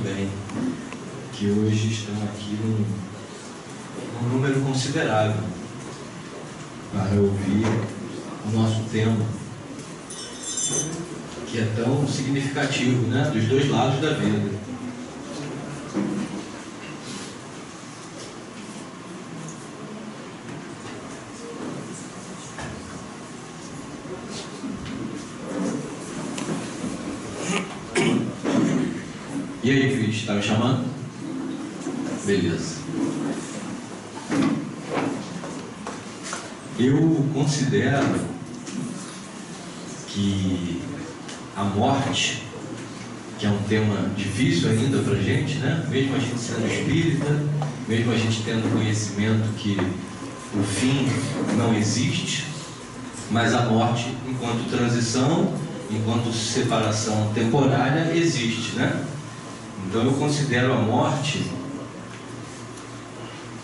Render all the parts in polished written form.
também, que hoje estão aqui num número considerável para ouvir o nosso tema, que é tão significativo, né? Dos dois lados da vida. E aí, Cris, está me chamando? Beleza. Eu considero que a morte, que é um tema difícil ainda para a gente, né? Mesmo a gente sendo espírita, mesmo a gente tendo conhecimento que o fim não existe, mas a morte, enquanto transição, enquanto separação temporária, existe, né? Então eu considero a morte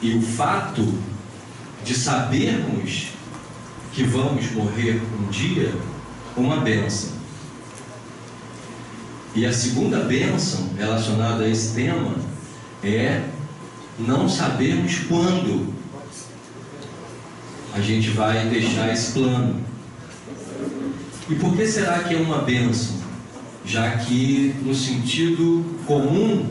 e o fato de sabermos que vamos morrer um dia uma bênção. E a segunda bênção relacionada a esse tema é não sabermos quando a gente vai deixar esse plano. E por que será que é uma bênção? Já que no sentido comum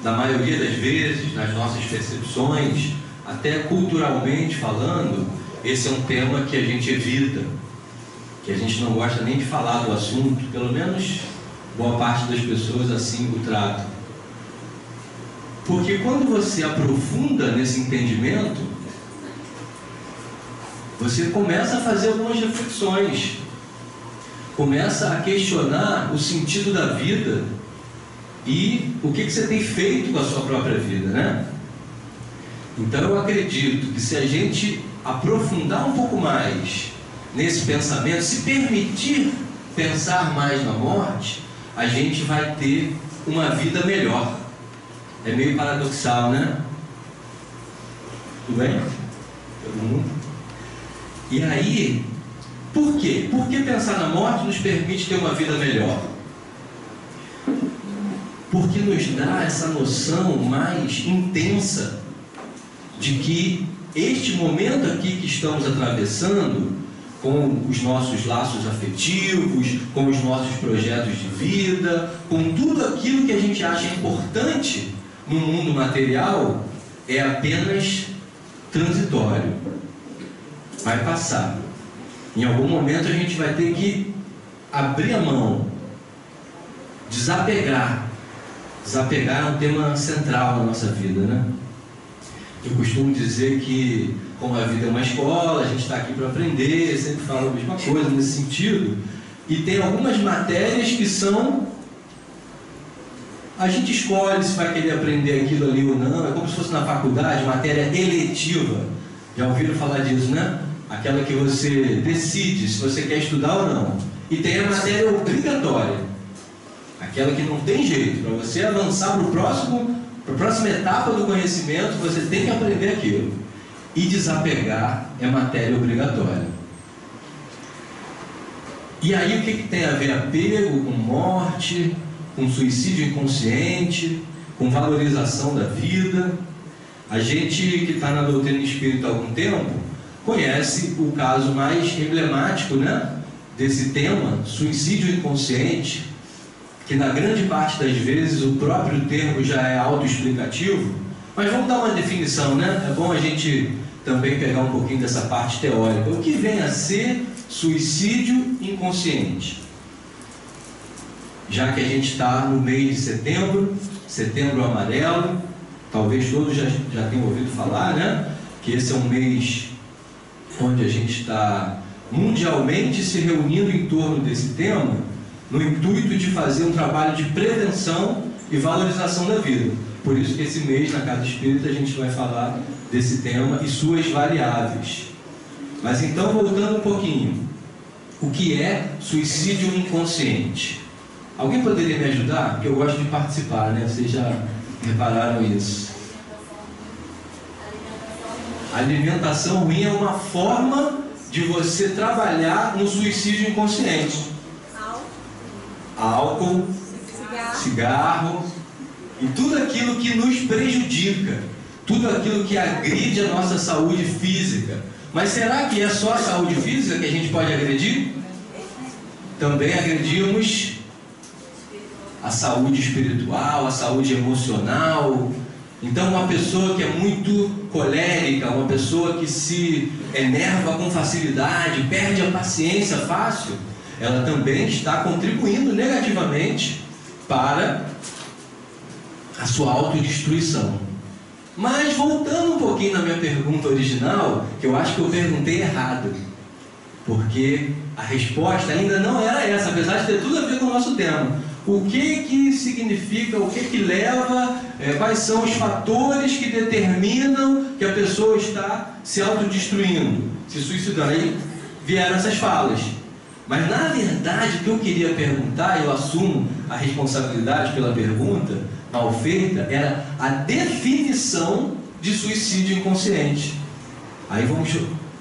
da maioria das vezes, nas nossas percepções, até culturalmente falando, esse é um tema que a gente evita, que a gente não gosta nem de falar do assunto, pelo menos boa parte das pessoas assim o tratam. Porque quando você aprofunda nesse entendimento, você começa a fazer algumas reflexões, começa a questionar o sentido da vida e o que você tem feito com a sua própria vida, né? Então eu acredito que se a gente aprofundar um pouco mais nesse pensamento, se permitir pensar mais na morte, a gente vai ter uma vida melhor. É meio paradoxal, né? Tudo bem? Todo mundo? E aí, por quê? Por que pensar na morte nos permite ter uma vida melhor? Porque nos dá essa noção mais intensa de que este momento aqui que estamos atravessando, com os nossos laços afetivos, com os nossos projetos de vida, com tudo aquilo que a gente acha importante no mundo material, é apenas transitório. Vai passar. Em algum momento a gente vai ter que abrir a mão, desapegar. Desapegar é um tema central na nossa vida, né? Eu costumo dizer que, como a vida é uma escola, a gente está aqui para aprender, sempre falo a mesma coisa nesse sentido, e tem algumas matérias que são... A gente escolhe se vai querer aprender aquilo ali ou não, é como se fosse na faculdade, matéria eletiva. Já ouviram falar disso, né? Aquela que você decide se você quer estudar ou não. E tem a matéria obrigatória, aquela que não tem jeito. Para você avançar para a próxima etapa do conhecimento, você tem que aprender aquilo. E desapegar é matéria obrigatória. E aí o que tem a ver apego com morte, com suicídio inconsciente, com valorização da vida? A gente que está na doutrina espírita há algum tempo conhece o caso mais emblemático, né, desse tema, suicídio inconsciente, que na grande parte das vezes o próprio termo já é autoexplicativo, mas vamos dar uma definição, né? É bom a gente também pegar um pouquinho dessa parte teórica. O que vem a ser suicídio inconsciente? Já que a gente está no mês de setembro, setembro amarelo, talvez todos já tenham ouvido falar, né? Que esse é um mês onde a gente está mundialmente se reunindo em torno desse tema, no intuito de fazer um trabalho de prevenção e valorização da vida. Por isso que esse mês, na Casa Espírita, a gente vai falar desse tema e suas variáveis. Mas então, voltando um pouquinho, o que é suicídio inconsciente? Alguém poderia me ajudar? Porque eu gosto de participar, né? Vocês já repararam isso. A alimentação ruim é uma forma de você trabalhar no suicídio inconsciente. Álcool, cigarro e tudo aquilo que nos prejudica, tudo aquilo que agride a nossa saúde física. Mas será que é só a saúde física que a gente pode agredir? Também agredimos a saúde espiritual, a saúde emocional. Então, uma pessoa que é muito colérica, uma pessoa que se enerva com facilidade, perde a paciência fácil, ela também está contribuindo negativamente para a sua autodestruição. Mas, voltando um pouquinho na minha pergunta original, que eu acho que eu perguntei errado, porque a resposta ainda não era essa, apesar de ter tudo a ver com o nosso tema. O que significa, o que leva, quais são os fatores que determinam que a pessoa está se autodestruindo, se suicidando? Aí vieram essas falas. Mas na verdade o que eu queria perguntar, eu assumo a responsabilidade pela pergunta mal feita, era a definição de suicídio inconsciente. Aí vamos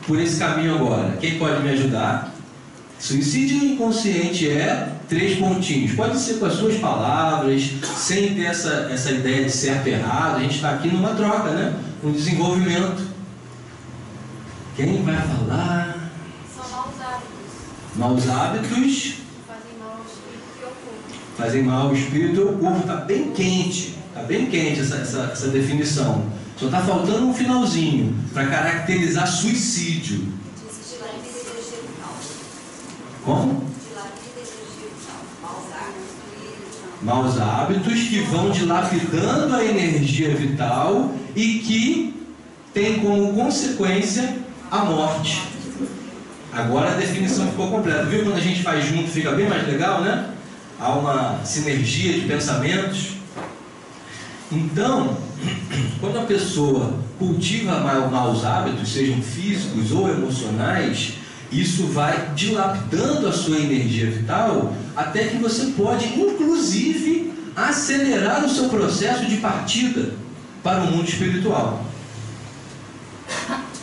por esse caminho agora. Quem pode me ajudar? Suicídio inconsciente é 3 pontinhos. Pode ser com as suas palavras, sem ter essa ideia de certo e errado. A gente está aqui numa troca, né? Um desenvolvimento. Quem vai falar? São maus hábitos. Maus hábitos. Fazem mal ao espírito e ao corpo. Fazem mal ao espírito e ao corpo. Está bem quente. Está bem quente essa definição. Só está faltando um finalzinho para caracterizar suicídio. Como? Maus hábitos que vão dilapidando a energia vital e que tem como consequência a morte. Agora a definição ficou completa. Viu? Quando a gente faz junto fica bem mais legal, né? Há uma sinergia de pensamentos. Então, quando a pessoa cultiva maus hábitos, sejam físicos ou emocionais, isso vai dilapidando a sua energia vital até que você pode, inclusive, acelerar o seu processo de partida para o mundo espiritual.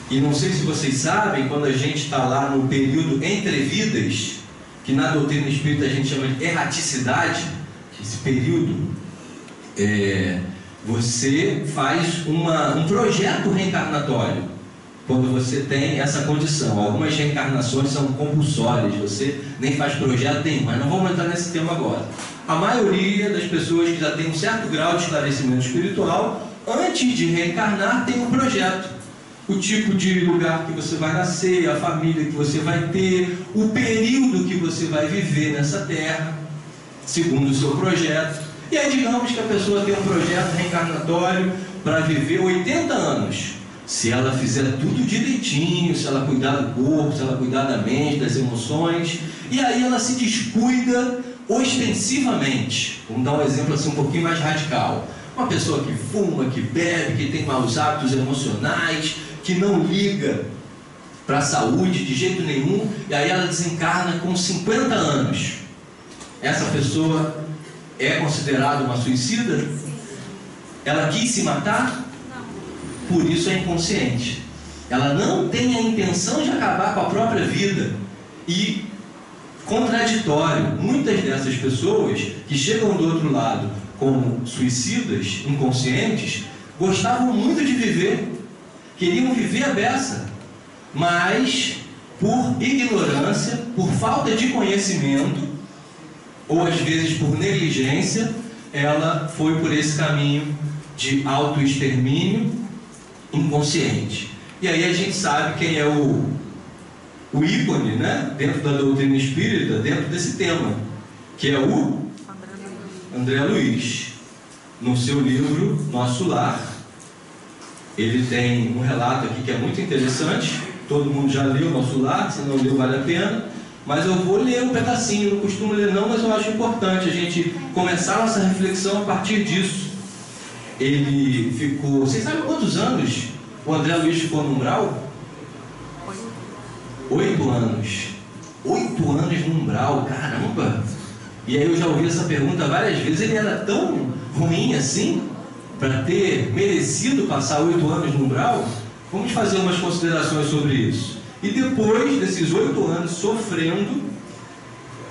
E não sei se vocês sabem, quando a gente está lá no período entre vidas, que na doutrina espírita a gente chama de erraticidade, esse período, você faz um projeto reencarnatório. Quando você tem essa condição, algumas reencarnações são compulsórias, você nem faz projeto nenhum, mas não vamos entrar nesse tema agora. A maioria das pessoas que já tem um certo grau de esclarecimento espiritual, antes de reencarnar, tem um projeto. O tipo de lugar que você vai nascer, a família que você vai ter, o período que você vai viver nessa terra, segundo o seu projeto. E aí digamos que a pessoa tem um projeto reencarnatório para viver 80 anos. Se ela fizer tudo direitinho, se ela cuidar do corpo, se ela cuidar da mente, das emoções, e aí ela se descuida ostensivamente. Vamos dar um exemplo assim um pouquinho mais radical. Uma pessoa que fuma, que bebe, que tem maus hábitos emocionais, que não liga para a saúde de jeito nenhum, e aí ela desencarna com 50 anos. Essa pessoa é considerada uma suicida? Ela quis se matar? Por isso é inconsciente. Ela não tem a intenção de acabar com a própria vida. E, contraditório, muitas dessas pessoas que chegam do outro lado como suicidas, inconscientes, gostavam muito de viver, queriam viver a beça, mas por ignorância, por falta de conhecimento, ou às vezes por negligência, ela foi por esse caminho de autoextermínio inconsciente. E aí a gente sabe quem é o ícone, né, dentro da doutrina espírita, dentro desse tema, que é o André Luiz. No seu livro Nosso Lar, ele tem um relato aqui que é muito interessante. Todo mundo já leu Nosso Lar, se não leu vale a pena, mas eu vou ler um pedacinho. Não costumo ler não, mas eu acho importante a gente começar a nossa reflexão a partir disso. Ele ficou... Vocês sabem quantos anos o André Luiz ficou no umbral? 8 anos. 8 anos no umbral, caramba! E aí eu já ouvi essa pergunta várias vezes. Ele era tão ruim assim para ter merecido passar 8 anos no umbral? Vamos fazer umas considerações sobre isso. E depois desses 8 anos sofrendo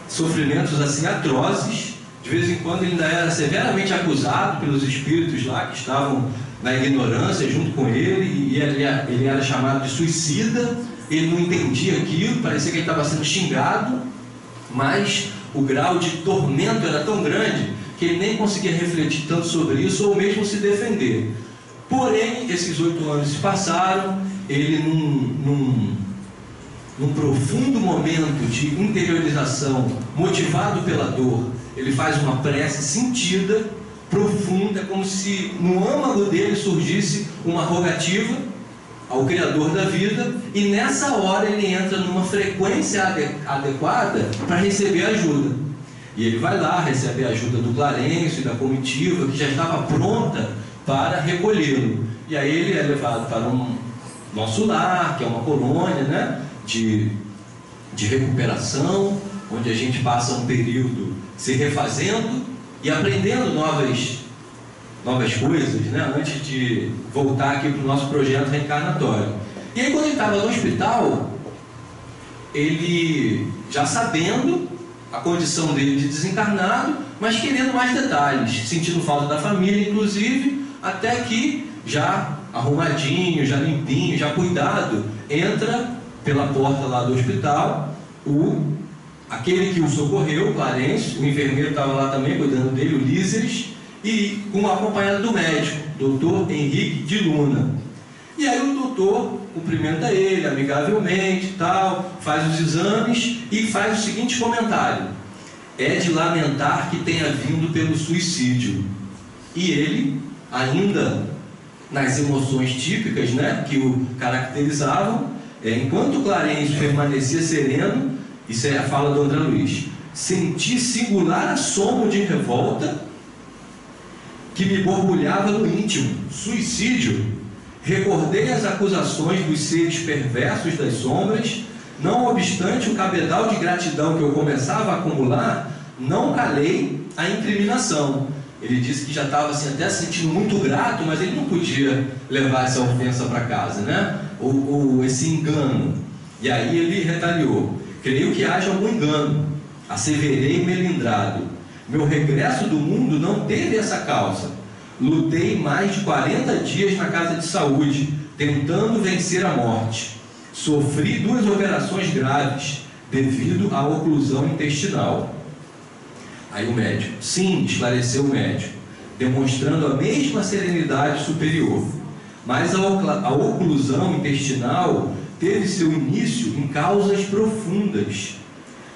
sofrimentos assim atrozes, De vez em quando ele ainda era severamente acusado pelos espíritos lá que estavam na ignorância junto com ele, e ele era chamado de suicida. Ele não entendia aquilo, parecia que ele estava sendo xingado, mas o grau de tormento era tão grande que ele nem conseguia refletir tanto sobre isso ou mesmo se defender. Porém, esses 8 anos se passaram, ele num profundo momento de interiorização, motivado pela dor, ele faz uma prece sentida, profunda, como se no âmago dele surgisse uma rogativa ao Criador da vida, e nessa hora ele entra numa frequência adequada para receber ajuda. E ele vai lá, recebe a ajuda do Clarencio e da comitiva, que já estava pronta para recolhê-lo. E aí ele é levado para um nosso lar, que é uma colônia, né, de recuperação, onde a gente passa um período se refazendo e aprendendo novas coisas, né, antes de voltar aqui para o nosso projeto reencarnatório. E aí, quando ele estava no hospital, ele, já sabendo a condição dele de desencarnado, mas querendo mais detalhes, sentindo falta da família, inclusive, até que, já arrumadinho, já limpinho, já cuidado, entra pela porta lá do hospital aquele que o socorreu, o Clarencio, o enfermeiro estava lá também cuidando dele, o Líceres, e acompanhado do médico, Dr. Henrique de Luna. E aí o doutor cumprimenta ele amigavelmente, tal, faz os exames e faz o seguinte comentário: é de lamentar que tenha vindo pelo suicídio. E ele, ainda nas emoções típicas, né, que o caracterizavam, enquanto o Clarencio permanecia sereno, isso é a fala do André Luiz, senti singular assomo de revolta que me borbulhava no íntimo. Suicídio? Recordei as acusações dos seres perversos das sombras. Não obstante o cabedal de gratidão que eu começava a acumular, não calei a incriminação. Ele disse que já estava assim, até se sentindo muito grato, mas ele não podia levar essa ofensa para casa, né? Ou esse engano. E aí ele retaliou: creio que haja algum engano, asseverei melindrado. Meu regresso do mundo não teve essa causa. Lutei mais de 40 dias na casa de saúde, tentando vencer a morte. Sofri 2 operações graves, devido à oclusão intestinal. Aí o médico: sim, esclareceu o médico, demonstrando a mesma serenidade superior. Mas a oclusão intestinal teve seu início em causas profundas.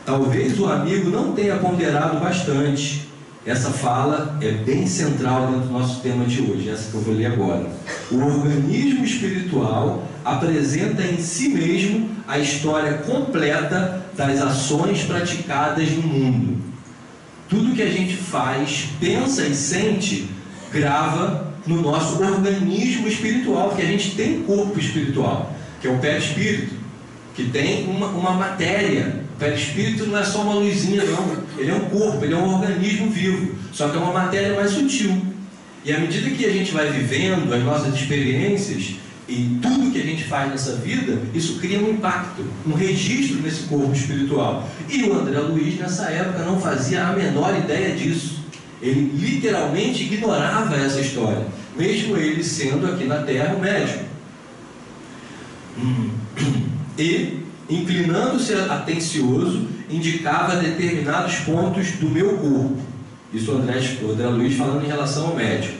Talvez o amigo não tenha ponderado bastante. Essa fala é bem central dentro do nosso tema de hoje, essa que eu vou ler agora. O organismo espiritual apresenta em si mesmo a história completa das ações praticadas no mundo. Tudo que a gente faz, pensa e sente, grava no nosso organismo espiritual, porque a gente tem um corpo espiritual, que é o perispírito, que tem uma matéria. O perispírito não é só uma luzinha, não. Ele é um corpo, ele é um organismo vivo, só que é uma matéria mais sutil. E à medida que a gente vai vivendo as nossas experiências e tudo que a gente faz nessa vida, isso cria um impacto, um registro nesse corpo espiritual. E o André Luiz, nessa época, não fazia a menor ideia disso. Ele literalmente ignorava essa história, mesmo ele sendo aqui na Terra o médico. E, inclinando-se atencioso, indicava determinados pontos do meu corpo. Isso o André Luiz falando em relação ao médico.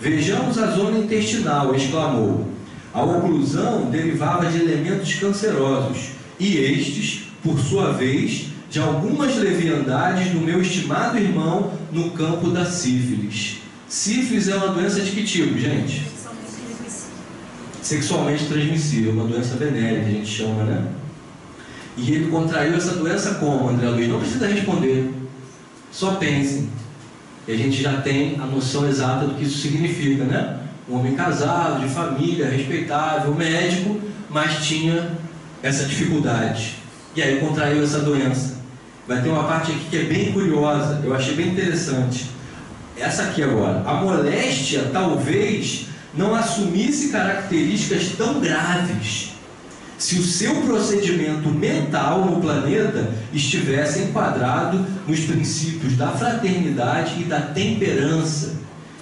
Vejamos a zona intestinal, exclamou. A oclusão derivava de elementos cancerosos, e estes, por sua vez, de algumas leviandades do meu estimado irmão no campo da sífilis. Sífilis é uma doença de que tipo, gente? Sexualmente transmissível, uma doença venérea que a gente chama, né? E ele contraiu essa doença como, André Luiz? Não precisa responder, só pensem. E a gente já tem a noção exata do que isso significa, né? Um homem casado, de família, respeitável, médico, mas tinha essa dificuldade. E aí contraiu essa doença. Vai ter uma parte aqui que é bem curiosa, eu achei bem interessante. Essa aqui agora. A moléstia talvez não assumisse características tão graves se o seu procedimento mental no planeta estivesse enquadrado nos princípios da fraternidade e da temperança.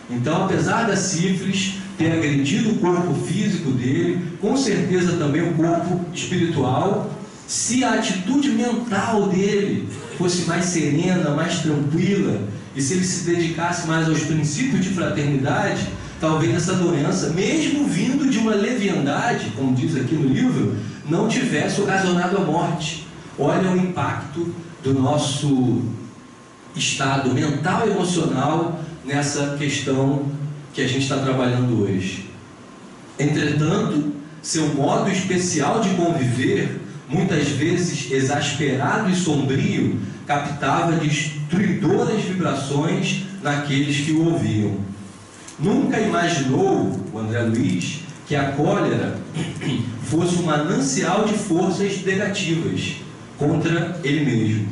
Então, apesar da sífilis ter agredido o corpo físico dele, com certeza também o corpo espiritual, se a atitude mental dele fosse mais serena, mais tranquila, e se ele se dedicasse mais aos princípios de fraternidade, talvez essa doença, mesmo vindo de uma leviandade, como diz aqui no livro, não tivesse ocasionado a morte. Olha o impacto do nosso estado mental e emocional nessa questão que a gente está trabalhando hoje. Entretanto, seu modo especial de conviver, muitas vezes exasperado e sombrio, captava destruidoras vibrações naqueles que o ouviam. Nunca imaginou, o André Luiz, que a cólera fosse um manancial de forças negativas contra ele mesmo.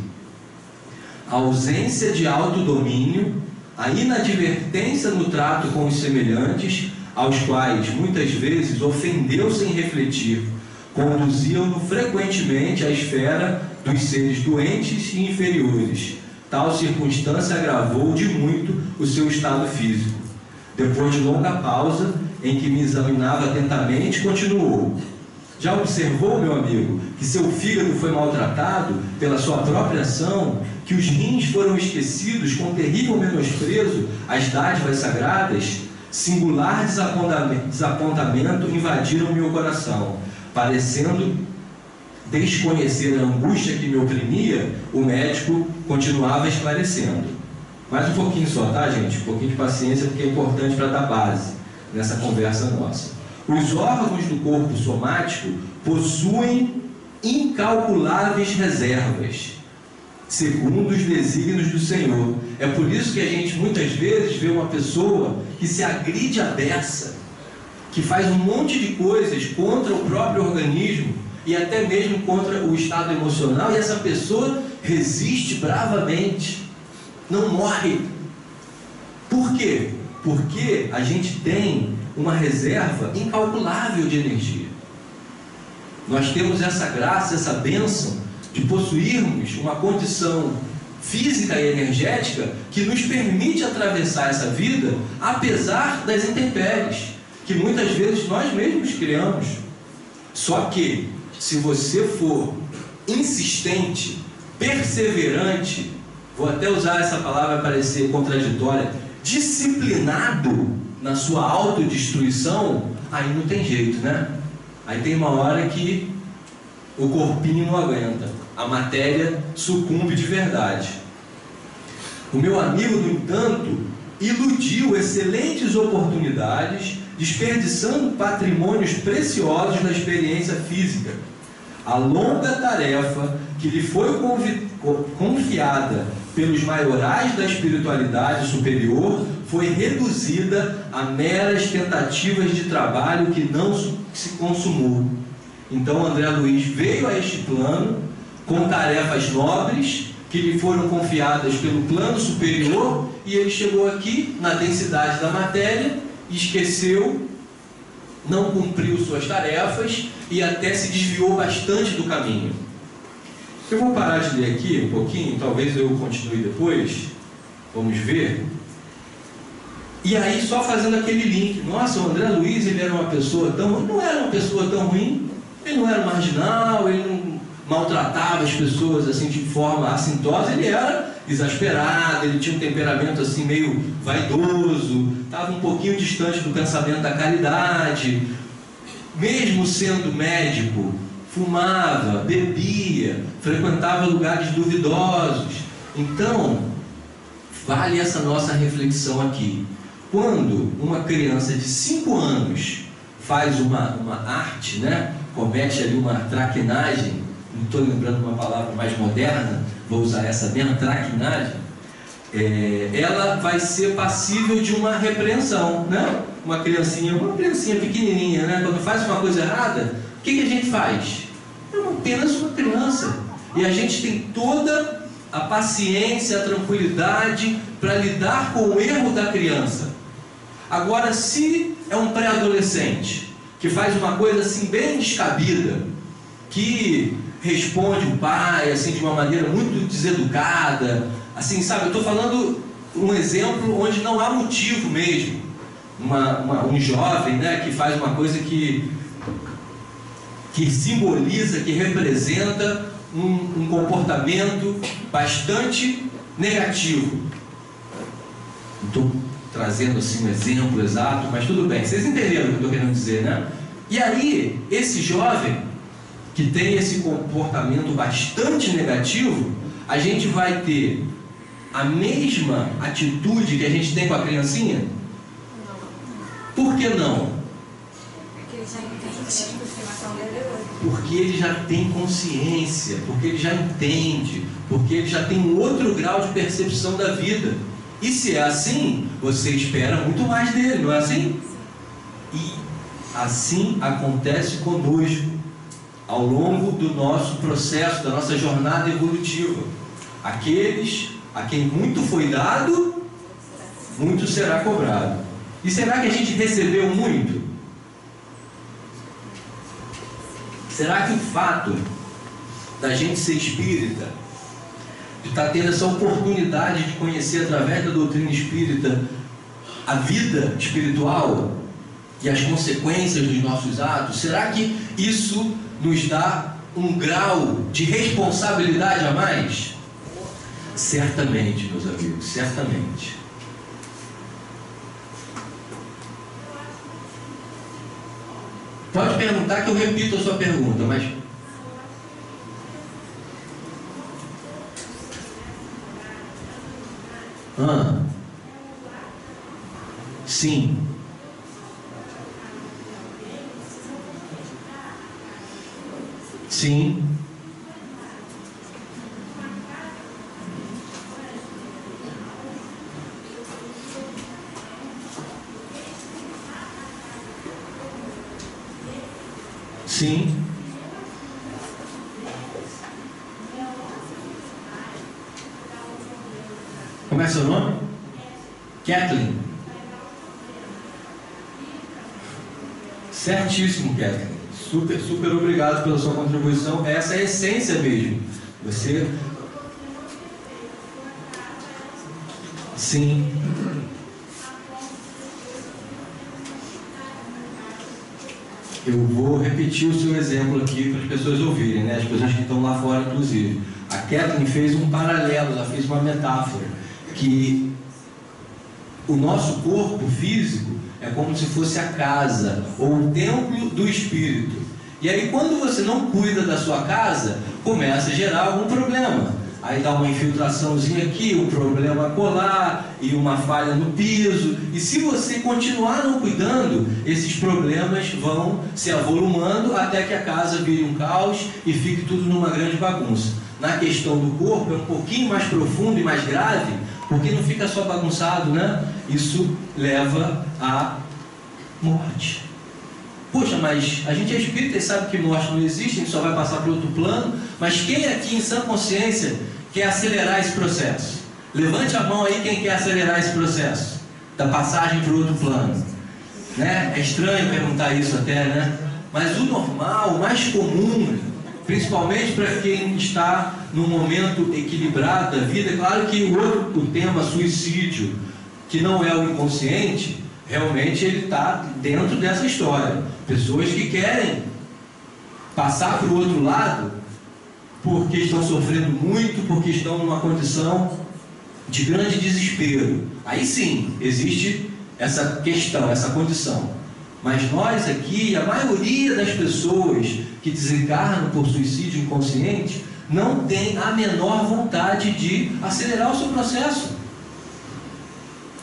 A ausência de autodomínio, a inadvertência no trato com os semelhantes, aos quais muitas vezes ofendeu sem refletir, conduziam-no frequentemente à esfera dos seres doentes e inferiores. Tal circunstância agravou de muito o seu estado físico. Depois de longa pausa, em que me examinava atentamente, continuou: já observou, meu amigo, que seu fígado foi maltratado pela sua própria ação, que os rins foram esquecidos com terrível menosprezo às dádivas sagradas? Singular desapontamento invadiram meu coração. Parecendo desconhecer a angústia que me oprimia, o médico continuava esclarecendo. Mais um pouquinho só, tá, gente? Um pouquinho de paciência, porque é importante para dar base nessa conversa nossa. Os órgãos do corpo somático possuem incalculáveis reservas, segundo os desígnios do Senhor. É por isso que a gente muitas vezes vê uma pessoa que se agride à beça, que faz um monte de coisas contra o próprio organismo e até mesmo contra o estado emocional, e essa pessoa resiste bravamente, não morre. Por quê? Porque a gente tem uma reserva incalculável de energia. Nós temos essa graça, essa bênção de possuirmos uma condição física e energética que nos permite atravessar essa vida apesar das intempéries que muitas vezes nós mesmos criamos. Só que, se você for insistente, perseverante, vou até usar essa palavra para parecer contraditória, disciplinado na sua autodestruição, aí não tem jeito, né? Aí tem uma hora que o corpinho não aguenta, a matéria sucumbe de verdade. O meu amigo, no entanto, iludiu excelentes oportunidades, desperdiçando patrimônios preciosos na experiência física. A longa tarefa que lhe foi confiada pelos maiorais da espiritualidade superior foi reduzida a meras tentativas de trabalho que não se consumou. Então André Luiz veio a este plano com tarefas nobres que lhe foram confiadas pelo plano superior, e ele chegou aqui na densidade da matéria, esqueceu, não cumpriu suas tarefas e até se desviou bastante do caminho. Eu vou parar de ler aqui um pouquinho, talvez eu continue depois, vamos ver. E aí, só fazendo aquele link: nossa, o André Luiz, ele era uma pessoa tão... não era uma pessoa tão ruim, ele não era marginal, ele não maltratava as pessoas assim de forma assintosa, ele era exasperado, ele tinha um temperamento assim meio vaidoso, estava um pouquinho distante do pensamento da caridade, mesmo sendo médico, fumava, bebia, frequentava lugares duvidosos. Então, vale essa nossa reflexão aqui. Quando uma criança de 5 anos faz uma arte, né? Comete ali uma traquinagem, não estou lembrando uma palavra mais moderna, vou usar essa mesma, traquinagem, ela vai ser passível de uma repreensão, né? Uma criancinha pequenininha, né? Quando faz uma coisa errada, o que a gente faz? É apenas uma criança, e a gente tem toda a paciência, a tranquilidade para lidar com o erro da criança. Agora, se é um pré-adolescente que faz uma coisa assim bem descabida, que responde o pai assim de uma maneira muito deseducada, assim, sabe, eu estou falando um exemplo onde não há motivo mesmo. Um jovem, né, que faz uma coisa que simboliza, que representa um comportamento bastante negativo. Estou trazendo assim um exemplo exato, mas tudo bem, vocês entenderam o que eu estou querendo dizer, né? E aí, esse jovem que tem esse comportamento bastante negativo, a gente vai ter a mesma atitude que a gente tem com a criancinha? Por que não? Porque ele já tem consciência, porque ele já entende, porque ele já tem um outro grau de percepção da vida. E se é assim, você espera muito mais dele, não é assim? E assim acontece conosco ao longo do nosso processo, da nossa jornada evolutiva. Aqueles a quem muito foi dado, muito será cobrado. E será que a gente recebeu muito? Será que o fato da gente ser espírita, de estar tendo essa oportunidade de conhecer através da doutrina espírita a vida espiritual e as consequências dos nossos atos, será que isso nos dá um grau de responsabilidade a mais? Certamente, meus amigos, certamente. Pode perguntar que eu repito a sua pergunta, mas... Sim. Sim. Sim. Como é seu nome? Kathleen. Certíssimo, Kathleen. Super obrigado pela sua contribuição. Essa é a essência mesmo. Você... Sim. Eu vou repetir o seu exemplo aqui para as pessoas ouvirem, né? As pessoas que estão lá fora, inclusive. A Kathleen fez um paralelo, ela fez uma metáfora, que o nosso corpo físico é como se fosse a casa, ou o templo do espírito. E aí, quando você não cuida da sua casa, começa a gerar algum problema. Aí dá uma infiltraçãozinha aqui, um problema colar e uma falha no piso. E se você continuar não cuidando, esses problemas vão se avolumando até que a casa vire um caos e fique tudo numa grande bagunça. Na questão do corpo é um pouquinho mais profundo e mais grave, porque não fica só bagunçado, né? Isso leva à morte. Poxa, mas a gente é espírita e sabe que morte não existe, a gente só vai passar para outro plano. Mas quem aqui em sã consciência quer acelerar esse processo? Levante a mão aí quem quer acelerar esse processo da passagem para outro plano, né? É estranho perguntar isso até, né? Mas o normal, o mais comum, principalmente para quem está num momento equilibrado da vida, é claro que o tema suicídio, que não é o inconsciente, realmente ele está dentro dessa história. Pessoas que querem passar para o outro lado porque estão sofrendo muito, porque estão numa condição de grande desespero. Aí sim, existe essa questão, essa condição. Mas nós aqui, a maioria das pessoas que desencarnam por suicídio inconsciente, não tem a menor vontade de acelerar o seu processo.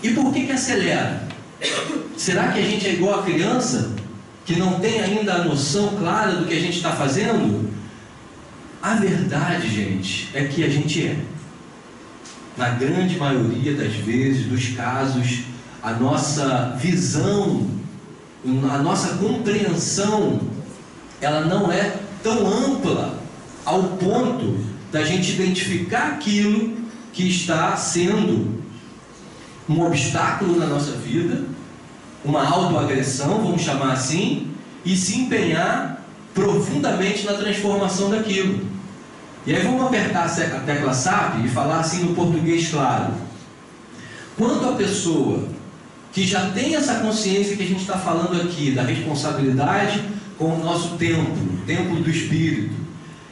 E por que acelera? Será que a gente é igual a criança, que não tem ainda a noção clara do que a gente está fazendo? A verdade, gente, é que a gente é. Na grande maioria das vezes, dos casos, a nossa visão, a nossa compreensão, ela não é tão ampla ao ponto da gente identificar aquilo que está sendo um obstáculo na nossa vida, uma autoagressão, vamos chamar assim, e se empenhar profundamente na transformação daquilo. E aí vamos apertar a tecla SAP e falar assim no português claro. Quando a pessoa que já tem essa consciência que a gente está falando aqui, da responsabilidade com o nosso templo do Espírito,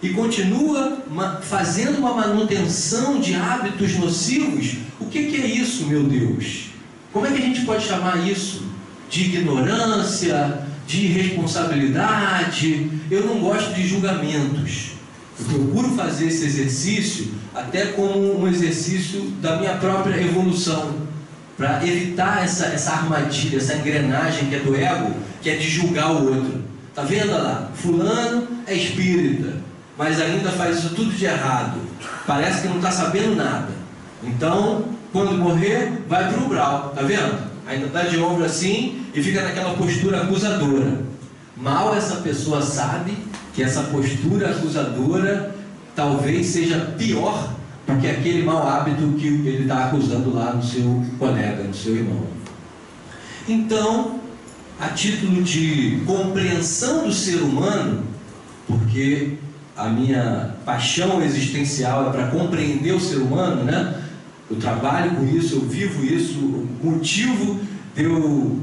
e continua fazendo uma manutenção de hábitos nocivos, o que é isso, meu Deus? Como é que a gente pode chamar isso? De ignorância, de irresponsabilidade? Eu não gosto de julgamentos. Eu procuro fazer esse exercício até como um exercício da minha própria evolução, para evitar essa armadilha, essa engrenagem que é do ego, que é de julgar o outro. Tá vendo lá? Fulano é espírita, mas ainda faz isso tudo de errado. Parece que não está sabendo nada. Então, quando morrer, vai para o umbral. Tá vendo? Ainda está de ombro assim e fica naquela postura acusadora. Mal essa pessoa sabe que essa postura acusadora talvez seja pior do que aquele mau hábito que ele está acusando lá no seu colega, no seu irmão. Então, a título de compreensão do ser humano, porque a minha paixão existencial é para compreender o ser humano, né? Eu trabalho com isso, eu vivo isso, o motivo de eu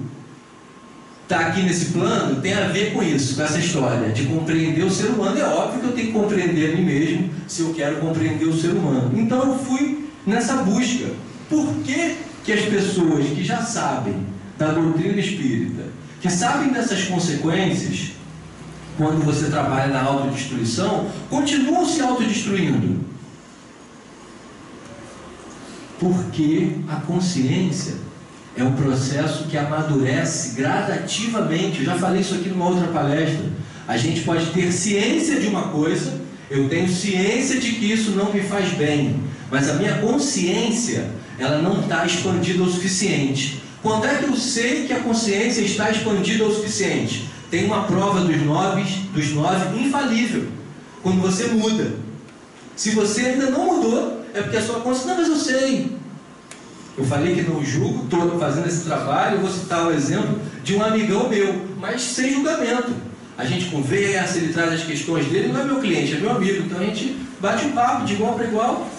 estar aqui nesse plano tem a ver com isso, com essa história de compreender o ser humano. É óbvio que eu tenho que compreender a mim mesmo se eu quero compreender o ser humano. Então eu fui nessa busca. Por que as pessoas que já sabem da doutrina espírita, que sabem dessas consequências, quando você trabalha na autodestruição, continuam se autodestruindo? Porque a consciência é um processo que amadurece gradativamente. Eu já falei isso aqui numa outra palestra. A gente pode ter ciência de uma coisa, eu tenho ciência de que isso não me faz bem, mas a minha consciência, ela não está expandida o suficiente. Quando é que eu sei que a consciência está expandida o suficiente? Tem uma prova dos nove infalível. Quando você muda. Se você ainda não mudou, é porque a sua consciência... Não, mas eu sei. Eu falei que não julgo, estou fazendo esse trabalho, eu vou citar o exemplo de um amigão meu, mas sem julgamento. A gente conversa, ele traz as questões dele, não é meu cliente, é meu amigo, então a gente bate um papo de igual para igual.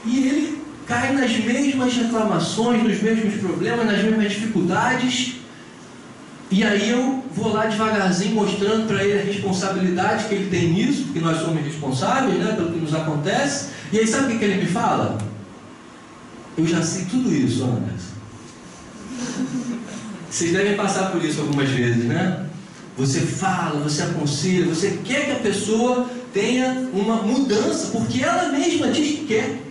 E ele cai nas mesmas reclamações, nos mesmos problemas, nas mesmas dificuldades. E aí eu vou lá devagarzinho mostrando para ele a responsabilidade que ele tem nisso, porque nós somos responsáveis, né, pelo que nos acontece. E aí sabe o que ele me fala? Eu já sei tudo isso, Anderson. Vocês devem passar por isso algumas vezes, né? Você fala, você aconselha, você quer que a pessoa tenha uma mudança, porque ela mesma diz que quer.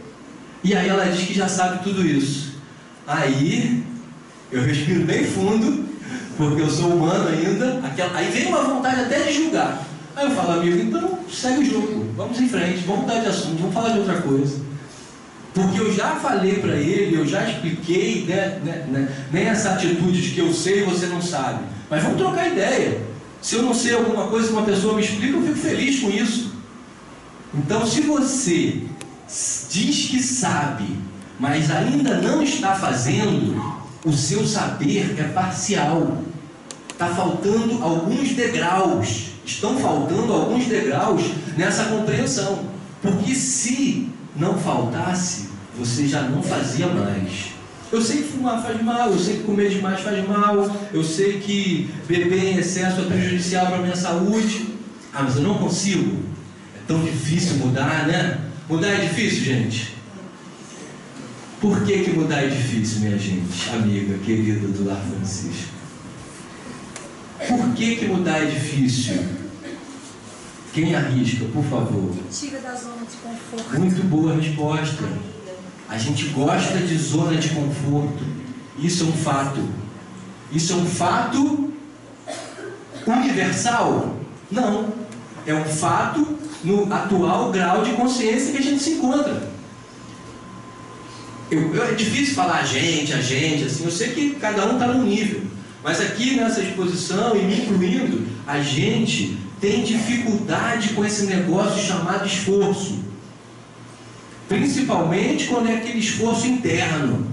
E aí ela diz que já sabe tudo isso. Aí eu respiro bem fundo, porque eu sou humano ainda. Aí vem uma vontade até de julgar. Aí eu falo, amigo, então segue o jogo, vamos em frente, vamos mudar de assunto, vamos falar de outra coisa. Porque eu já falei para ele, eu já expliquei, nem essa atitude de que eu sei e você não sabe. Mas vamos trocar ideia. Se eu não sei alguma coisa, uma pessoa me explica, eu fico feliz com isso. Então, se você diz que sabe, mas ainda não está fazendo, o seu saber é parcial. Está faltando alguns degraus. Estão faltando alguns degraus nessa compreensão. Porque se não faltasse, você já não fazia mais. Eu sei que fumar faz mal, eu sei que comer demais faz mal, eu sei que beber em excesso é prejudicial para a minha saúde. Ah, mas eu não consigo. É tão difícil mudar, né? Mudar é difícil, gente? Por que mudar é difícil, minha gente, amiga, querida do Lar Francisco? Por que mudar é difícil? Quem arrisca, por favor? Tira da zona de conforto. Muito boa resposta. A gente gosta de zona de conforto. Isso é um fato. Isso é um fato universal? Não. É um fato no atual grau de consciência que a gente se encontra. É difícil falar a gente, assim. Eu sei que cada um está num nível. Mas aqui nessa exposição, e me incluindo, a gente tem dificuldade com esse negócio chamado esforço. Principalmente quando é aquele esforço interno.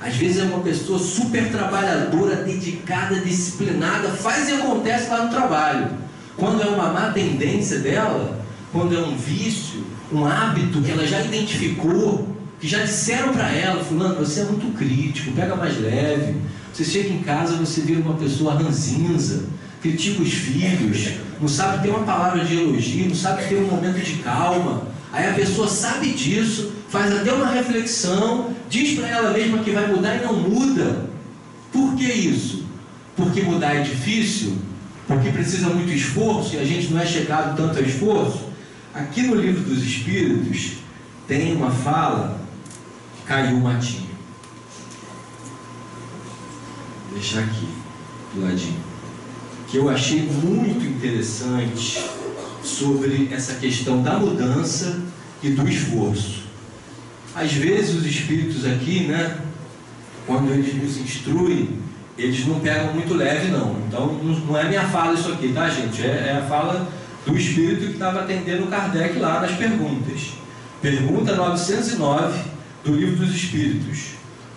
Às vezes é uma pessoa super trabalhadora, dedicada, disciplinada, faz e acontece lá no trabalho. Quando é uma má tendência dela, quando é um vício, um hábito que ela já identificou, que já disseram para ela: fulano, você é muito crítico, pega mais leve. Você chega em casa, você vira uma pessoa ranzinza, critica os filhos, não sabe ter uma palavra de elogio, não sabe ter um momento de calma. Aí a pessoa sabe disso, faz até uma reflexão, diz para ela mesma que vai mudar e não muda. Por que isso? Porque mudar é difícil? Porque precisa muito esforço e a gente não é chegado tanto a esforço? Aqui no Livro dos Espíritos tem uma fala, caiu o matinho. Vou deixar aqui do ladinho, que eu achei muito interessante sobre essa questão da mudança e do esforço. Às vezes os espíritos aqui, né, quando eles nos instruem, eles não pegam muito leve não. Então não é minha fala isso aqui, tá, gente? É a fala do espírito que estava atendendo Kardec lá nas perguntas. Pergunta 909 do Livro dos Espíritos: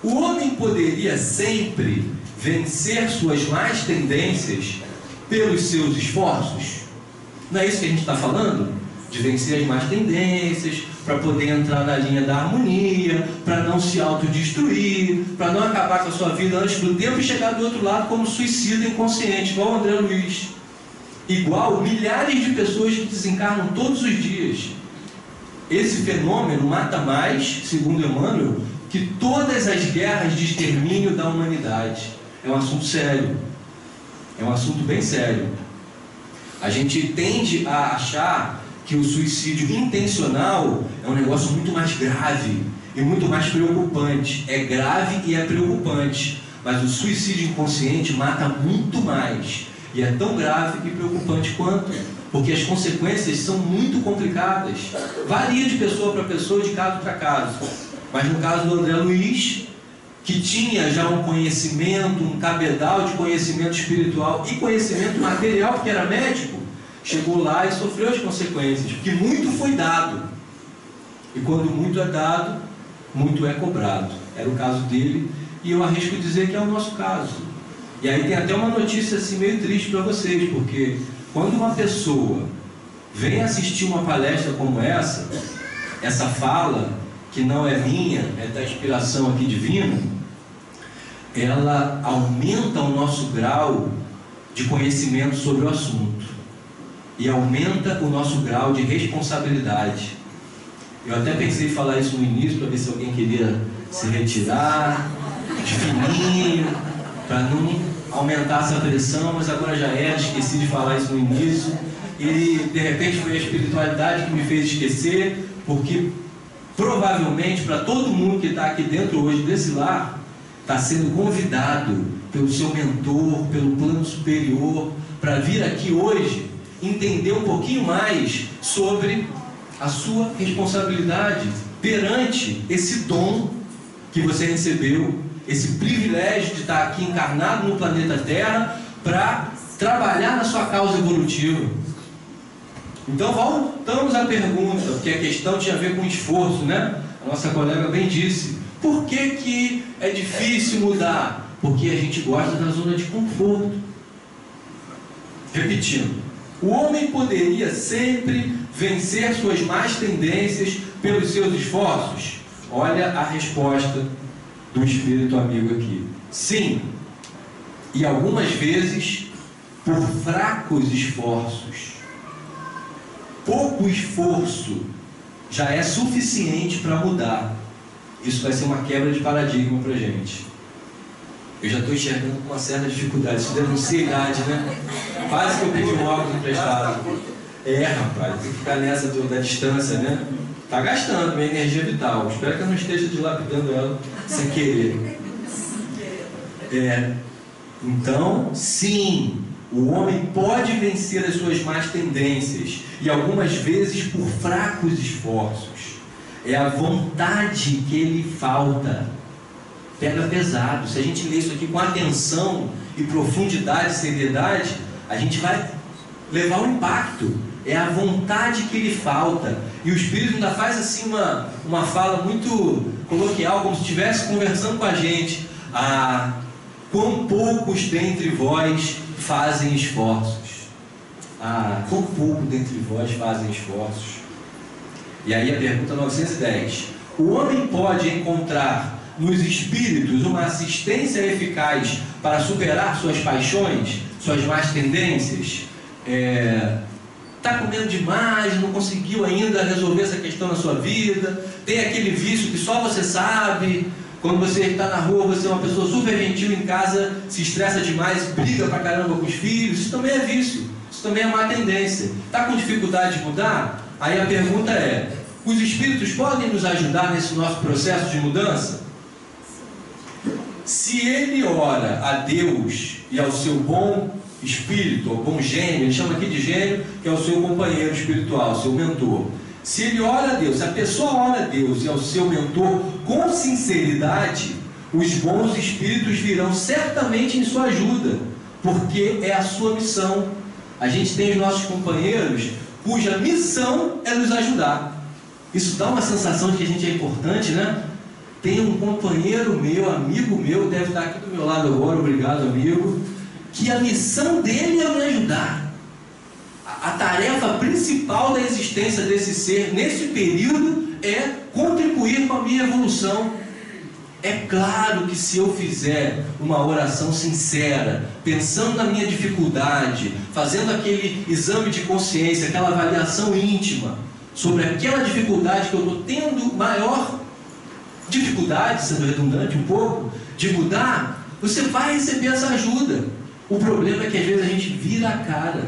o homem poderia sempre vencer suas más tendências pelos seus esforços? Não é isso que a gente está falando? De vencer as más tendências, para poder entrar na linha da harmonia, para não se autodestruir, para não acabar com a sua vida antes do tempo e chegar do outro lado como suicida inconsciente, igual o André Luiz. Igual milhares de pessoas que desencarnam todos os dias. Esse fenômeno mata mais, segundo Emmanuel, que todas as guerras de extermínio da humanidade. É um assunto sério. É um assunto bem sério. A gente tende a achar que o suicídio intencional é um negócio muito mais grave e muito mais preocupante. É grave e é preocupante, mas o suicídio inconsciente mata muito mais. E é tão grave e preocupante quanto, porque as consequências são muito complicadas. Varia de pessoa para pessoa, de caso para caso. Mas no caso do André Luiz, que tinha já um conhecimento, um cabedal de conhecimento espiritual e conhecimento material, porque era médico, chegou lá e sofreu as consequências, porque muito foi dado. E quando muito é dado, muito é cobrado. Era o caso dele, e eu arrisco dizer que é o nosso caso. E aí tem até uma notícia assim meio triste para vocês, porque quando uma pessoa vem assistir uma palestra como essa fala, que não é minha, é da inspiração aqui divina, ela aumenta o nosso grau de conhecimento sobre o assunto e aumenta o nosso grau de responsabilidade. Eu até pensei em falar isso no início para ver se alguém queria se retirar de fininho, para não aumentar essa pressão, mas agora já era, esqueci de falar isso no início, e de repente foi a espiritualidade que me fez esquecer, porque provavelmente para todo mundo que está aqui dentro hoje desse lar, está sendo convidado pelo seu mentor, pelo plano superior, para vir aqui hoje entender um pouquinho mais sobre a sua responsabilidade perante esse dom que você recebeu, esse privilégio de estar aqui encarnado no planeta Terra para trabalhar na sua causa evolutiva. Então voltamos à pergunta, porque a questão tinha a ver com esforço, né? A nossa colega bem disse: por que é difícil mudar? Porque a gente gosta da zona de conforto. Repetindo, o homem poderia sempre vencer suas más tendências pelos seus esforços? Olha a resposta do espírito amigo aqui: sim, e algumas vezes por fracos esforços. Pouco esforço já é suficiente para mudar. Isso vai ser uma quebra de paradigma para a gente. Eu já estou enxergando com uma certa dificuldade. Isso deve ser idade, né? Quase que eu pedi um óculos emprestado. Rapaz, tem que ficar nessa da distância, né? Está gastando minha energia vital. Espero que eu não esteja dilapidando ela sem querer. Então, sim, o homem pode vencer as suas más tendências, e algumas vezes por fracos esforços. É a vontade que lhe falta. Pega pesado. Se a gente ler isso aqui com atenção e profundidade e seriedade, a gente vai levar um impacto. É a vontade que lhe falta. E o Espírito ainda faz assim uma fala muito coloquial, como se estivesse conversando com a gente. Quão poucos dentre vós fazem esforços. quão pouco dentre vós fazem esforços. E aí a pergunta 910. O homem pode encontrar nos espíritos uma assistência eficaz para superar suas paixões, suas más tendências? Está comendo demais, não conseguiu ainda resolver essa questão na sua vida, tem aquele vício que só você sabe. Quando você está na rua, você é uma pessoa super gentil, em casa se estressa demais, briga pra caramba com os filhos. Isso também é vício, isso também é má tendência. Está com dificuldade de mudar? Aí a pergunta é: os espíritos podem nos ajudar nesse nosso processo de mudança? Se ele ora a Deus e ao seu bom espírito, ao bom gênio, ele chama aqui de gênio, que é o seu companheiro espiritual, seu mentor. Se ele ora a Deus, se a pessoa ora a Deus e ao seu mentor com sinceridade, os bons espíritos virão certamente em sua ajuda, porque é a sua missão. A gente tem os nossos companheiros cuja missão é nos ajudar. Isso dá uma sensação de que a gente é importante, né? Tem um companheiro meu, amigo meu, deve estar aqui do meu lado agora, obrigado amigo, que a missão dele é me ajudar. A tarefa principal da existência desse ser, nesse período, é contribuir com a minha evolução. É claro que se eu fizer uma oração sincera, pensando na minha dificuldade, fazendo aquele exame de consciência, aquela avaliação íntima, sobre aquela dificuldade que eu estou tendo maior dificuldade, sendo redundante um pouco, de mudar, você vai receber essa ajuda. O problema é que às vezes a gente vira a cara.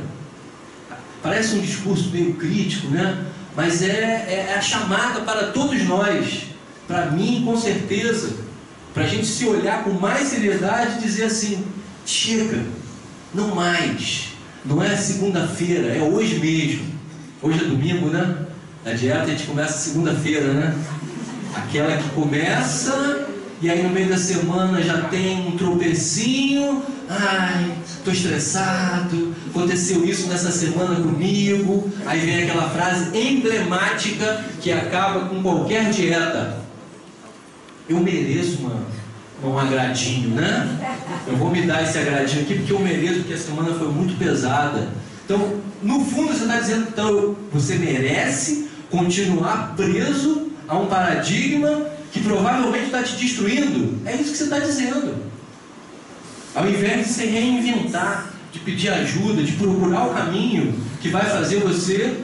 Parece um discurso meio crítico, né? Mas é a chamada para todos nós, para mim com certeza, para a gente se olhar com mais seriedade e dizer assim: chega, não mais, não é segunda-feira, é hoje mesmo. Hoje é domingo, né? Na dieta a gente começa segunda-feira, né? Aquela que começa e aí no meio da semana já tem um tropecinho. Ai, estou estressado, aconteceu isso nessa semana comigo. Aí vem aquela frase emblemática que acaba com qualquer dieta: eu mereço um agradinho, né? Eu vou me dar esse agradinho aqui porque eu mereço, porque a semana foi muito pesada. Então, no fundo você está dizendo, então, você merece continuar preso a um paradigma que provavelmente está te destruindo. É isso que você está dizendo. Ao invés de se reinventar, de pedir ajuda, de procurar o caminho que vai fazer você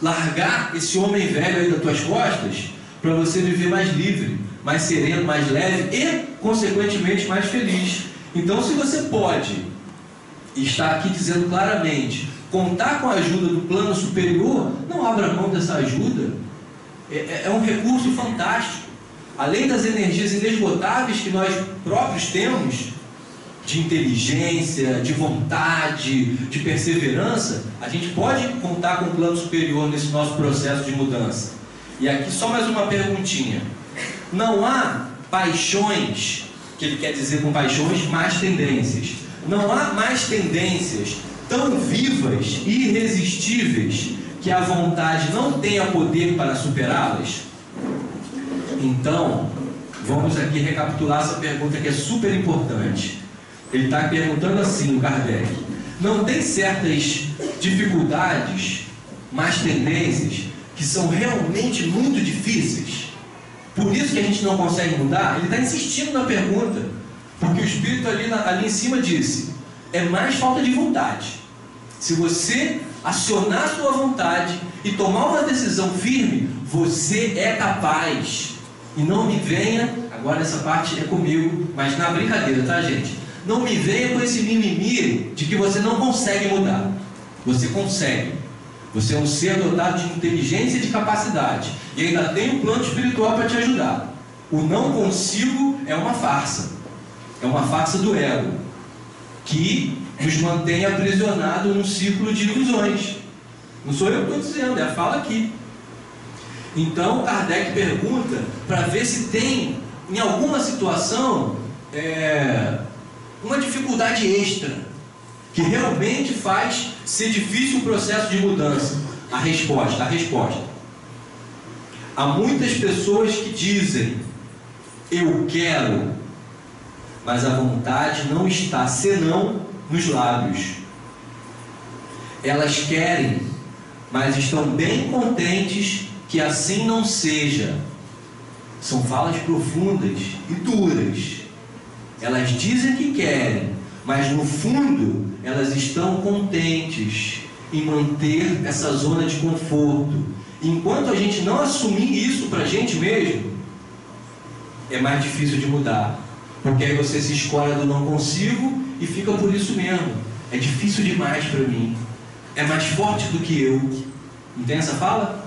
largar esse homem velho aí das tuas costas, para você viver mais livre, mais sereno, mais leve e, consequentemente, mais feliz. Então, se você pode, e está aqui dizendo claramente, contar com a ajuda do plano superior, não abra mão dessa ajuda. É um recurso fantástico. Além das energias inesgotáveis que nós próprios temos, de inteligência, de vontade, de perseverança, a gente pode contar com o plano superior nesse nosso processo de mudança. E aqui só mais uma perguntinha. Não há paixões, que ele quer dizer com paixões, más tendências. Não há mais tendências tão vivas e irresistíveis que a vontade não tenha poder para superá-las? Então, vamos aqui recapitular essa pergunta que é super importante. Ele está perguntando assim, o Kardec: não tem certas dificuldades, más tendências, que são realmente muito difíceis? Por isso que a gente não consegue mudar? Ele está insistindo na pergunta, porque o Espírito ali em cima disse: é mais falta de vontade. Se você acionar a sua vontade e tomar uma decisão firme, você é capaz. E não me venha, agora essa parte é comigo, mas na brincadeira, tá, gente? Não me venha com esse mimimi de que você não consegue mudar. Você consegue. Você é um ser dotado de inteligência e de capacidade. E ainda tem um plano espiritual para te ajudar. O não consigo é uma farsa. É uma farsa do ego, que nos mantém aprisionados num ciclo de ilusões. Não sou eu que estou dizendo, é a fala aqui. Então Kardec pergunta para ver se tem, em alguma situação, uma dificuldade extra, que realmente faz ser difícil o processo de mudança. A resposta. Há muitas pessoas que dizem: eu quero, mas a vontade não está senão nos lábios. elas querem, mas estão bem contentes que assim não seja. São falas profundas e duras. Elas dizem que querem, mas no fundo elas estão contentes em manter essa zona de conforto. Enquanto a gente não assumir isso para a gente mesmo, é mais difícil de mudar. Porque aí você se escolhe do não consigo e fica por isso mesmo. É difícil demais para mim. É mais forte do que eu. Não tem essa fala?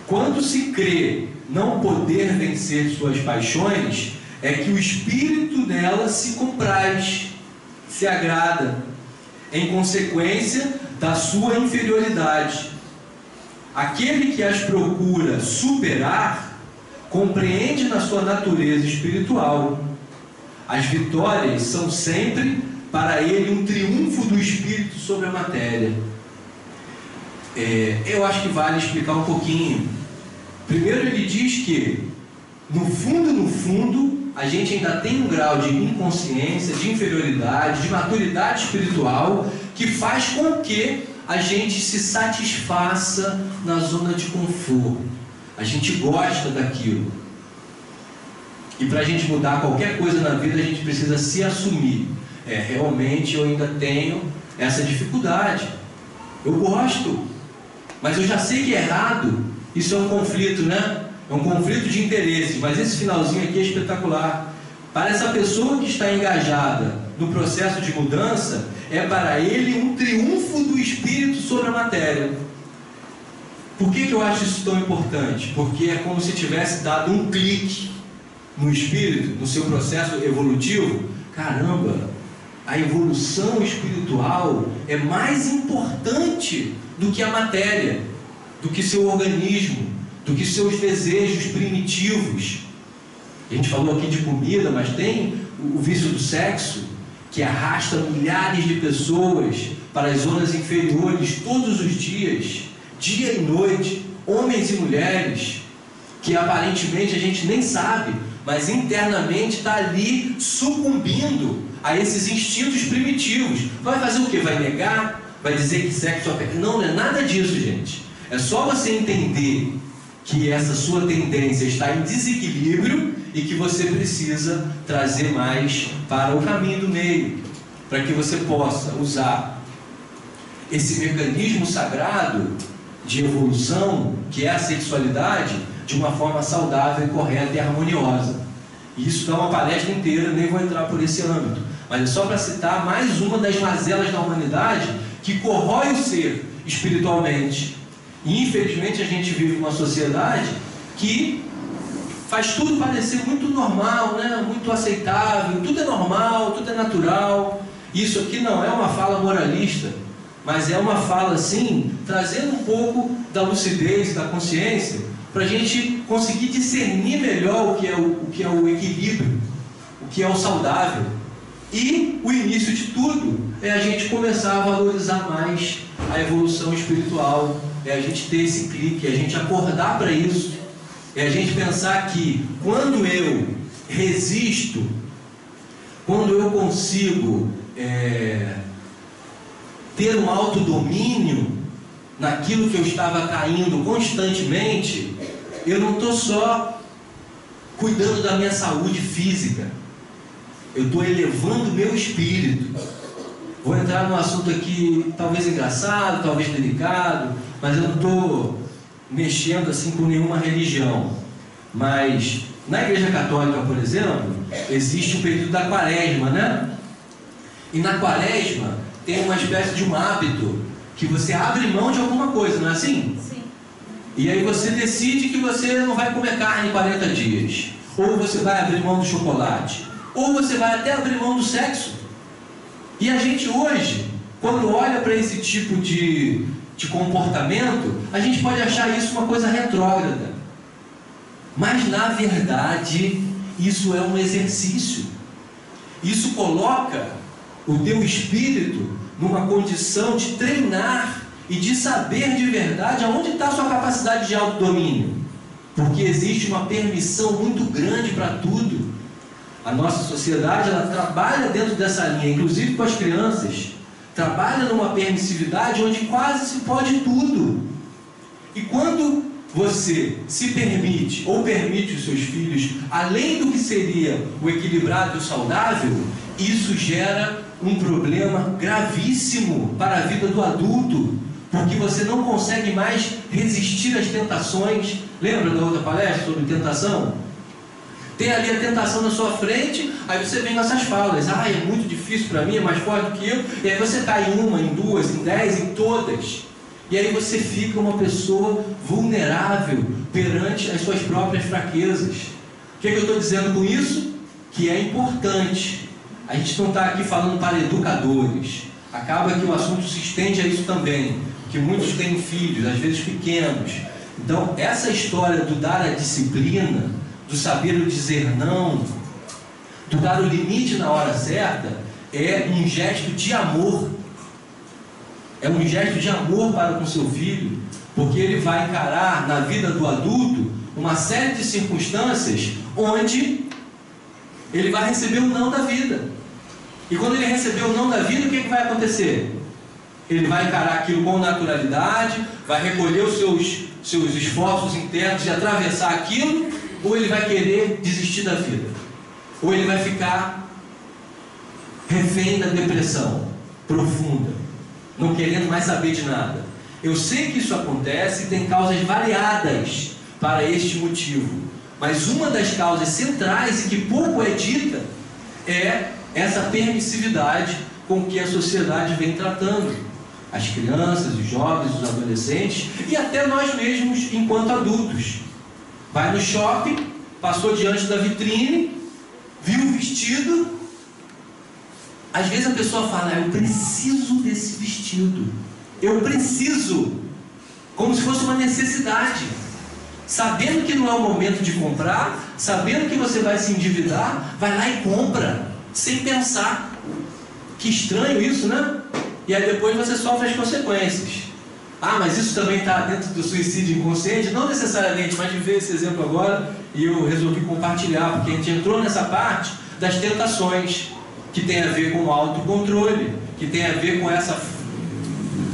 Quando se crê não poder vencer suas paixões, é que o espírito dela se compraz, se agrada, em consequência da sua inferioridade. Aquele que as procura superar, compreende na sua natureza espiritual. As vitórias são sempre para ele um triunfo do espírito sobre a matéria. Eu acho que vale explicar um pouquinho. Primeiro ele diz que, no fundo, a gente ainda tem um grau de inconsciência, de inferioridade, de maturidade espiritual, que faz com que a gente se satisfaça na zona de conforto. A gente gosta daquilo. E para a gente mudar qualquer coisa na vida, a gente precisa se assumir. Realmente eu ainda tenho essa dificuldade. Eu gosto, mas eu já sei que é errado. Isso é um conflito, né? É um conflito de interesses, mas esse finalzinho aqui é espetacular. Para essa pessoa que está engajada no processo de mudança, é para ele um triunfo do espírito sobre a matéria. Por que eu acho isso tão importante? Porque é como se tivesse dado um clique no espírito, no seu processo evolutivo. Caramba, a evolução espiritual é mais importante do que a matéria, do que seu organismo, do que seus desejos primitivos. A gente falou aqui de comida, mas tem o vício do sexo, que arrasta milhares de pessoas para as zonas inferiores todos os dias, dia e noite, homens e mulheres, que aparentemente a gente nem sabe, mas internamente está ali sucumbindo a esses instintos primitivos. Vai fazer o quê? Vai negar? Vai dizer que sexo é pecado? Não é nada disso, gente. É só você entender que essa sua tendência está em desequilíbrio e que você precisa trazer mais para o caminho do meio, para que você possa usar esse mecanismo sagrado de evolução, que é a sexualidade, de uma forma saudável, correta e harmoniosa. E isso dá uma palestra inteira, nem vou entrar por esse âmbito, mas é só para citar mais uma das mazelas da humanidade que corrói o ser espiritualmente. E infelizmente a gente vive uma sociedade que faz tudo parecer muito normal, né? Muito aceitável, tudo é normal, tudo é natural. Isso aqui não é uma fala moralista, mas é uma fala assim, trazendo um pouco da lucidez, da consciência, para a gente conseguir discernir melhor o que é o equilíbrio, o que é o saudável. E o início de tudo é a gente começar a valorizar mais a evolução espiritual, é a gente ter esse clique, é a gente acordar para isso, é a gente pensar que quando eu resisto, quando eu consigo ter um autodomínio naquilo que eu estava caindo constantemente, eu não estou só cuidando da minha saúde física, eu estou elevando o meu espírito. Vou entrar num assunto aqui talvez engraçado, talvez delicado, mas eu não estou mexendo assim com nenhuma religião. Mas na Igreja Católica, por exemplo, existe o período da Quaresma, né? E na Quaresma tem uma espécie de um hábito que você abre mão de alguma coisa, não é assim? Sim. E aí você decide que você não vai comer carne em 40 dias. Ou você vai abrir mão do chocolate. Ou você vai até abrir mão do sexo. E a gente hoje, quando olha para esse tipo de comportamento, a gente pode achar isso uma coisa retrógrada. Mas na verdade, isso é um exercício. Isso coloca o teu espírito numa condição de treinar e de saber de verdade aonde está a sua capacidade de autodomínio. Porque existe uma permissão muito grande para tudo. A nossa sociedade, ela trabalha dentro dessa linha, inclusive com as crianças. Trabalha numa permissividade onde quase se pode tudo. E quando você se permite, ou permite os seus filhos, além do que seria o equilibrado e o saudável, isso gera um problema gravíssimo para a vida do adulto, porque você não consegue mais resistir às tentações. Lembra da outra palestra sobre tentação? Tem ali a tentação na sua frente, aí você vem com essas falas: é muito difícil para mim, é mais forte do que eu, e aí você cai em uma, em duas, em 10, em todas. E aí você fica uma pessoa vulnerável perante as suas próprias fraquezas. O que eu estou dizendo com isso? Que é importante. A gente não está aqui falando para educadores. Acaba que o assunto se estende a isso também, que muitos têm filhos, às vezes pequenos. Então, essa história do dar a disciplina, do saber o dizer não, do dar o limite na hora certa, é um gesto de amor. É um gesto de amor para com seu filho, porque ele vai encarar na vida do adulto uma série de circunstâncias onde ele vai receber o não da vida. E quando ele receber o não da vida, o que vai acontecer? Ele vai encarar aquilo com naturalidade, vai recolher os seus esforços internos de atravessar aquilo, ou ele vai querer desistir da vida, ou ele vai ficar refém da depressão profunda, não querendo mais saber de nada. Eu sei que isso acontece e tem causas variadas para este motivo, mas uma das causas centrais e que pouco é dita é essa permissividade com que a sociedade vem tratando as crianças, os jovens, os adolescentes e até nós mesmos enquanto adultos. Vai no shopping, passou diante da vitrine, viu o vestido. Às vezes a pessoa fala: eu preciso desse vestido, eu preciso, como se fosse uma necessidade, sabendo que não é o momento de comprar, sabendo que você vai se endividar, vai lá e compra, sem pensar. Que estranho isso, né? E aí depois você sofre as consequências. Mas isso também está dentro do suicídio inconsciente? Não necessariamente, mas de ver esse exemplo agora, e eu resolvi compartilhar, porque a gente entrou nessa parte das tentações, que tem a ver com o autocontrole, que tem a ver com essa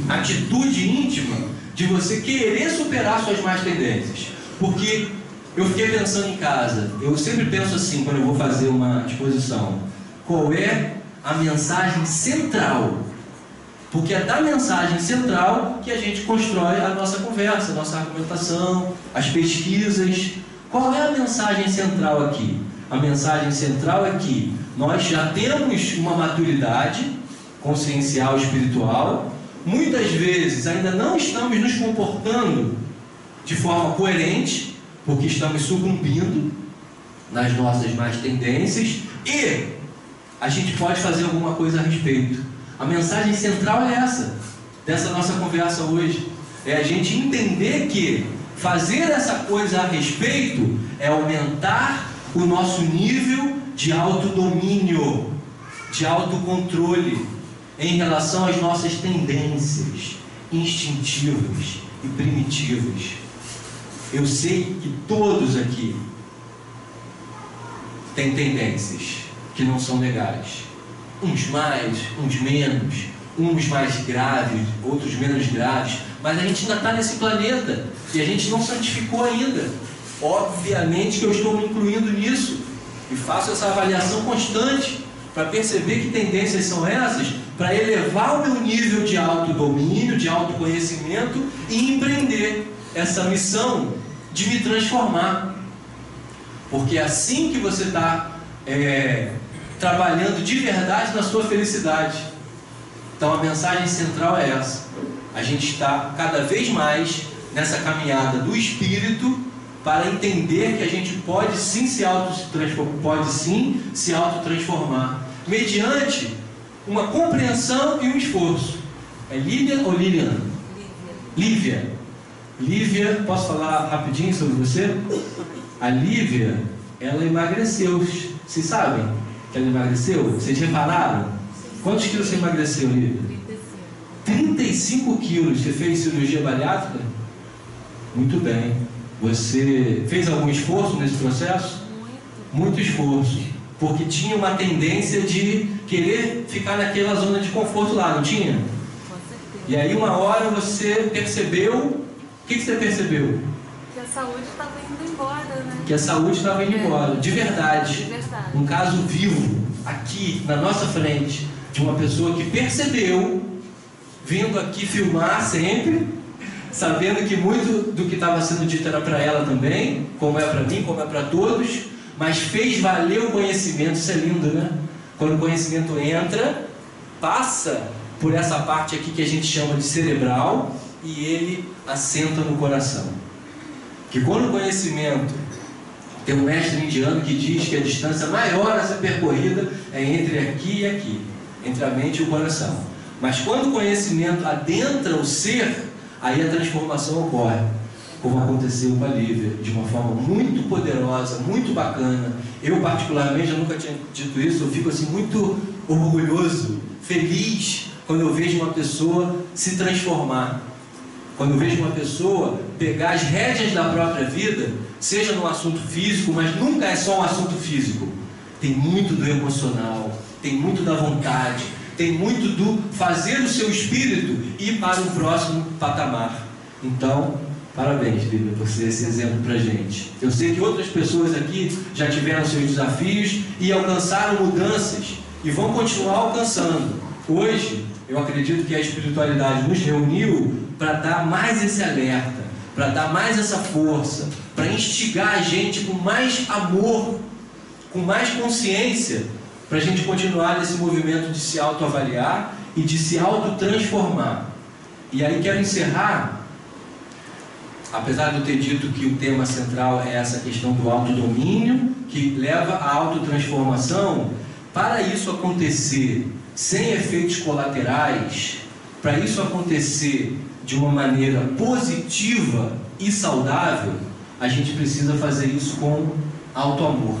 atitude íntima de você querer superar suas más tendências. Porque eu fiquei pensando em casa, eu sempre penso assim quando eu vou fazer uma exposição: qual é a mensagem central? Porque é da mensagem central que a gente constrói a nossa conversa, a nossa argumentação, as pesquisas. Qual é a mensagem central aqui? A mensagem central é que nós já temos uma maturidade consciencial, espiritual. Muitas vezes ainda não estamos nos comportando de forma coerente, porque estamos sucumbindo nas nossas más tendências, e a gente pode fazer alguma coisa a respeito. A mensagem central é essa, dessa nossa conversa hoje. É a gente entender que fazer essa coisa a respeito é aumentar o nosso nível de autodomínio, de autocontrole em relação às nossas tendências instintivas e primitivas. Eu sei que todos aqui têm tendências que não são legais. Uns mais, uns menos, uns mais graves, outros menos graves, mas a gente ainda está nesse planeta e a gente não santificou ainda. Obviamente que eu estou me incluindo nisso e faço essa avaliação constante para perceber que tendências são essas, para elevar o meu nível de autodomínio, de autoconhecimento e empreender essa missão de me transformar. Porque é assim que você está trabalhando de verdade na sua felicidade. Então a mensagem central é essa: a gente está cada vez mais nessa caminhada do espírito para entender que a gente pode sim se autotransformar mediante uma compreensão e um esforço. É Lívia ou Lilian? Lívia. Lívia, posso falar rapidinho sobre você? A Lívia, ela emagreceu. Vocês sabem que ela emagreceu? Vocês repararam? Quantos quilos você emagreceu, Lívia? 35 quilos. Você fez cirurgia bariátrica? Muito bem. Você fez algum esforço nesse processo? Muito esforço. porque tinha uma tendência de querer ficar naquela zona de conforto lá, não tinha? Com certeza. E aí uma hora você percebeu, o que você percebeu? Que a saúde estava indo embora, né? Que a saúde estava indo embora, de De verdade. verdade. Um caso vivo, aqui na nossa frente, de uma pessoa que percebeu, vindo aqui filmar sempre, sabendo que muito do que estava sendo dito era para ela também, como é para mim, como é para todos, mas fez valer o conhecimento. Isso é lindo, né? Quando o conhecimento entra, passa por essa parte aqui que a gente chama de cerebral e ele assenta no coração. Que quando o conhecimento, tem um mestre indiano que diz que a distância maior a ser percorrida é entre aqui e aqui, entre a mente e o coração. Mas quando o conhecimento adentra o ser, aí a transformação ocorre, como aconteceu com a Lívia, de uma forma muito poderosa, muito bacana. Eu particularmente, eu nunca tinha dito isso, eu fico assim muito orgulhoso, feliz, quando eu vejo uma pessoa se transformar. Quando eu vejo uma pessoa pegar as rédeas da própria vida, seja no assunto físico, mas nunca é só um assunto físico. Tem muito do emocional, tem muito da vontade, tem muito do fazer o seu espírito ir para um próximo patamar. Então, parabéns, Lívia, por ser esse exemplo para a gente. Eu sei que outras pessoas aqui já tiveram seus desafios e alcançaram mudanças e vão continuar alcançando. Hoje, eu acredito que a espiritualidade nos reuniu para dar mais esse alerta, para dar mais essa força, para instigar a gente com mais amor, com mais consciência, para a gente continuar nesse movimento de se autoavaliar e de se autotransformar. E aí quero encerrar, apesar de eu ter dito que o tema central é essa questão do autodomínio, que leva à autotransformação. Para isso acontecer sem efeitos colaterais, para isso acontecer de uma maneira positiva e saudável, a gente precisa fazer isso com autoamor.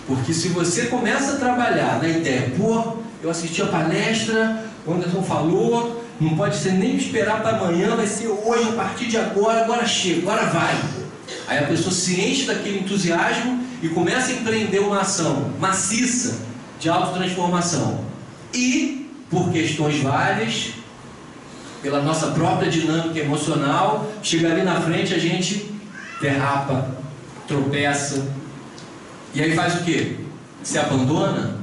Porque se você começa a trabalhar na ideia, pô, eu assisti a palestra, o Anderson falou, não pode ser nem esperar para amanhã, vai ser hoje, a partir de agora chega, agora vai. Aí a pessoa se enche daquele entusiasmo e começa a empreender uma ação maciça de autotransformação. E, por questões várias, pela nossa própria dinâmica emocional, chega ali na frente, a gente derrapa, tropeça, e aí faz o quê? Se abandona?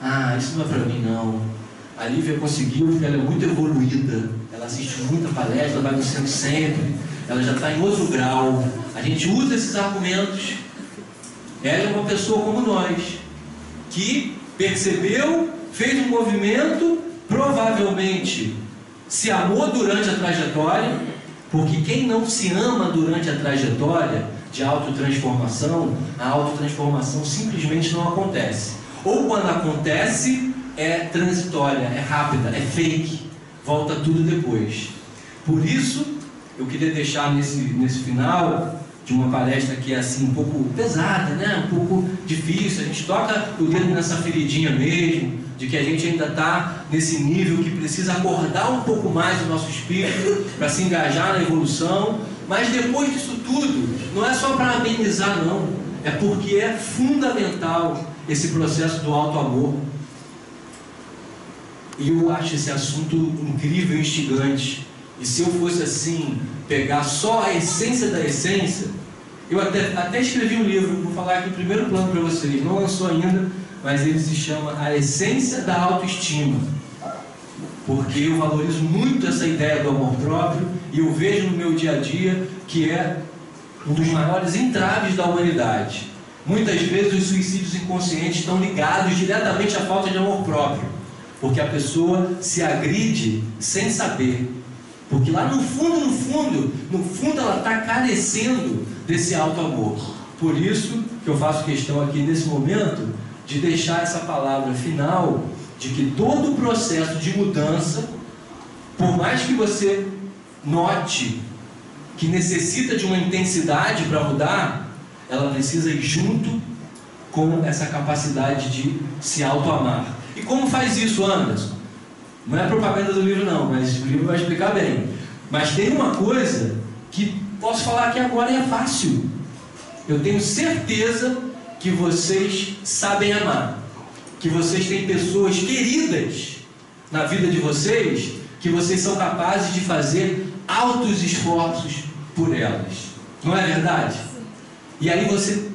Ah, isso não é para mim não. A Lívia conseguiu porque ela é muito evoluída, ela assiste muita palestra, vai no centro sempre, ela já está em outro grau. A gente usa esses argumentos. Ela é uma pessoa como nós, que percebeu, fez um movimento, provavelmente se amou durante a trajetória, porque quem não se ama durante a trajetória de autotransformação, a autotransformação simplesmente não acontece. Ou quando acontece, é transitória, é rápida, é fake, volta tudo depois. Por isso, eu queria deixar nesse final de uma palestra que é assim um pouco pesada, né? Um pouco difícil, a gente toca o dedo nessa feridinha mesmo, de que a gente ainda está nesse nível que precisa acordar um pouco mais o nosso espírito para se engajar na evolução. Mas depois disso tudo, não é só para amenizar não, é porque é fundamental esse processo do auto-amor. E eu acho esse assunto incrível e instigante. E se eu fosse assim, pegar só a essência da essência, eu até escrevi um livro, vou falar aqui em primeiro plano para vocês, não lançou ainda, mas ele se chama A Essência da Autoestima. Porque eu valorizo muito essa ideia do amor próprio e eu vejo no meu dia a dia que é um dos maiores entraves da humanidade. Muitas vezes os suicídios inconscientes estão ligados diretamente à falta de amor próprio, porque a pessoa se agride sem saber, porque lá no fundo ela está carecendo desse auto-amor. Por isso que eu faço questão aqui nesse momento de deixar essa palavra final, de que todo o processo de mudança, por mais que você note que necessita de uma intensidade para mudar, ela precisa ir junto com essa capacidade de se auto-amar. E como faz isso, Anderson? Não é propaganda do livro não, mas o livro vai explicar bem. Mas tem uma coisa que posso falar aqui agora e é fácil. Eu tenho certeza que vocês sabem amar, que vocês têm pessoas queridas na vida de vocês, que vocês são capazes de fazer altos esforços por elas. Não é verdade? E aí você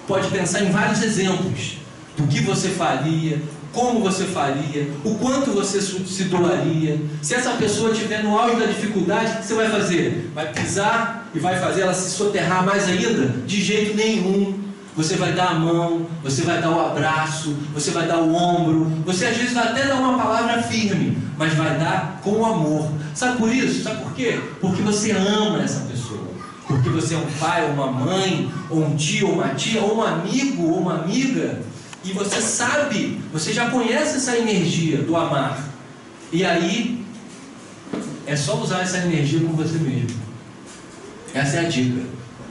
pode pensar em vários exemplos do que você faria, como você faria, o quanto você se doaria. Se essa pessoa estiver no auge da dificuldade, o que você vai fazer? Vai pisar e vai fazer ela se soterrar mais ainda? De jeito nenhum. Você vai dar a mão, você vai dar o abraço, você vai dar o ombro, você às vezes vai até dar uma palavra firme, mas vai dar com amor. Sabe por isso? Sabe por quê? Porque você ama essa pessoa. Porque você é um pai, ou uma mãe, ou um tio, ou uma tia, ou um amigo, ou uma amiga, e você sabe, você já conhece essa energia do amar. E aí, é só usar essa energia com você mesmo. Essa é a dica.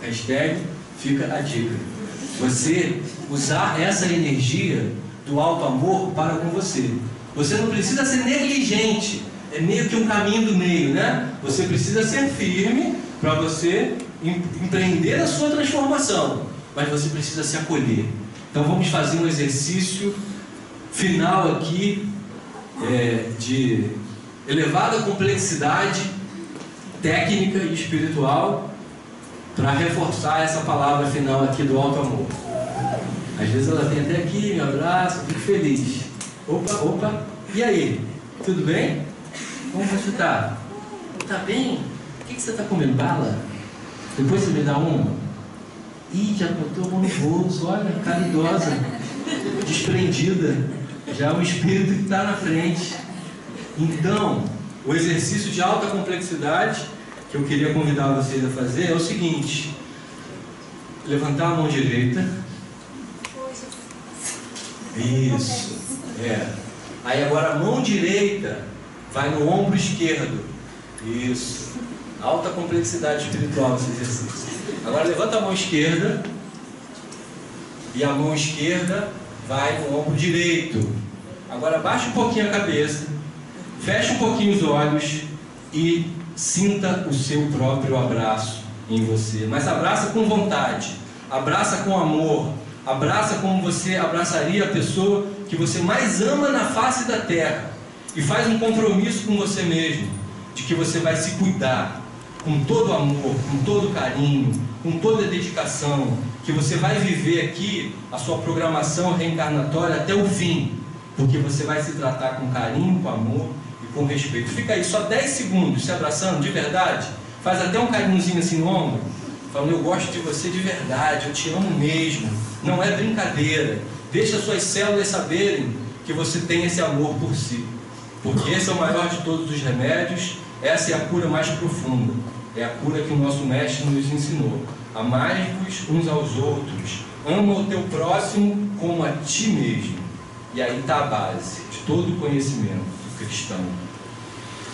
Hashtag fica a dica. Você usar essa energia do alto amor para com você. Você não precisa ser negligente. É meio que um caminho do meio, né? Você precisa ser firme para você empreender a sua transformação. Mas você precisa se acolher. Então vamos fazer um exercício final aqui de elevada complexidade técnica e espiritual para reforçar essa palavra final aqui do alto amor. Às vezes ela vem até aqui, me abraça, fico feliz. Opa, e aí? Tudo bem? Como você está? Tá bem? O que você está comendo? Bala? Depois você me dá uma? Ih, já botou a mão no bolso, olha, cara idosa, desprendida, já é o espírito que está na frente. Então, o exercício de alta complexidade que eu queria convidar vocês a fazer é o seguinte: levantar a mão direita. Isso, Aí agora a mão direita vai no ombro esquerdo. Isso. Alta complexidade espiritual esse exercício. Agora levanta a mão esquerda e a mão esquerda vai no ombro direito. Agora baixa um pouquinho a cabeça, fecha um pouquinho os olhos e sinta o seu próprio abraço em você. Mas abraça com vontade, abraça com amor, abraça como você abraçaria a pessoa que você mais ama na face da terra. E faz um compromisso com você mesmo, de que você vai se cuidar com todo amor, com todo carinho, com toda dedicação, que você vai viver aqui a sua programação reencarnatória até o fim, porque você vai se tratar com carinho, com amor e com respeito. Fica aí só 10 segundos se abraçando de verdade, faz até um carinhozinho assim no ombro, falando: eu gosto de você de verdade, eu te amo mesmo, não é brincadeira. Deixa suas células saberem que você tem esse amor por si, porque esse é o maior de todos os remédios. Essa é a cura mais profunda, é a cura que o nosso mestre nos ensinou. Amai-vos uns aos outros, ama o teu próximo como a ti mesmo. E aí está a base de todo o conhecimento cristão.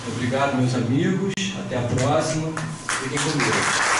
Obrigado, meus amigos, até a próxima, fiquem com Deus.